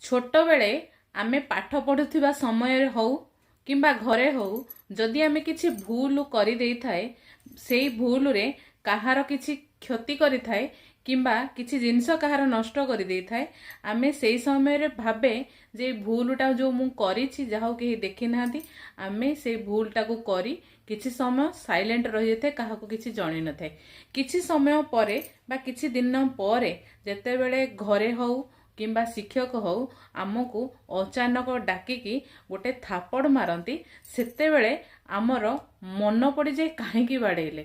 छोट बेले आमे पाठ पढ़ुथिबा समय हौ किंबा घरे हौ जदि आमे किछि भूल करि देइ थाए सेई भूल रे काहार किछि क्षति करि थाए किंबा किछि जिंस काहार नष्ट करि देइ थाए आमे सेई समय रे भाबे जे भूलटा जो मु करिछि जाहो केही देखि नाहंती आमे सेई भूलटा को करी किछि समय साइलेंट रहि जते काहाको किछि जणि न थाए किछि समय परे बा किछि दिन परे जेते बेले घरे हौ किंबा शिक्षक हौ आमको अचानक डाकिकी गोटे थापड़ मारती सेतेबेले आमर मन पड़ जाए कहीं बाड़ेले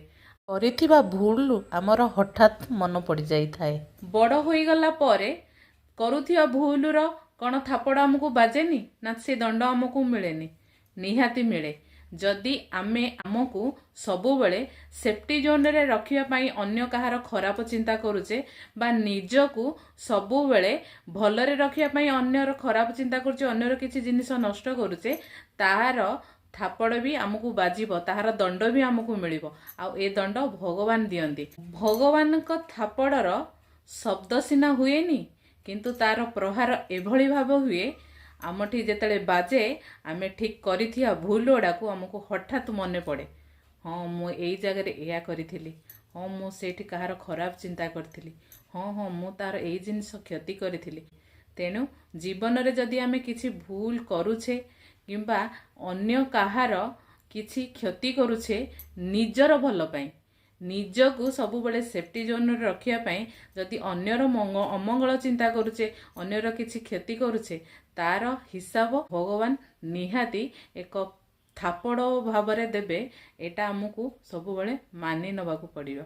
करिथिबा भूल आमर हठात मन पड़ जाई थाए। बड़ होई गला परे करुथिबा भूलर कौन थापड़ आमको बाजेनी ना से दंड आमको मिलेनी निहाती मिले जदि आमे आमको सबुबले सेफ्टी जोन रे रखिया पाई अन्य कहार खराब चिंता करूचे बा निजको सबुबले भलरे रखिया पाई अन्यर खराब चिंता करूचे अन्यर किछि जिनिस नष्ट करूचे ताहार थापड़ भी आमको बाजिबो ताहार दंड भी आमको मिलिबो आ ए दंड भगवान दियंती भगवान को थापड़र शब्द सिना हुएनी किंतु तार प्रहार एभली भाव हुए आमठी जेतले बाजे आमे ठीक करिथिया भूल गुड़ाक आमको हठात मन पड़े हाँ मु एई जगह एया करिथिली हाँ मु सेठी कहार खराब चिंता करथिली हाँ हाँ मु तार एई जिनिस क्षति करिथिली तेणु जीवन रे जदि आमे किछि भूल करूछे किंबा अन्य कहार किछि क्षति करूछे निजर भल पाई निजको सबुबले सेफ्टी जोन रे रखिया पाई जदि अन्यर अमंगल चिंता करूचे अन्यर किछि क्षति करूचे तार हिसाब भगवान निहाती एक थापड़ भाव देबे एटा हमकु सबुबले मानि नबाकू पड़ियो।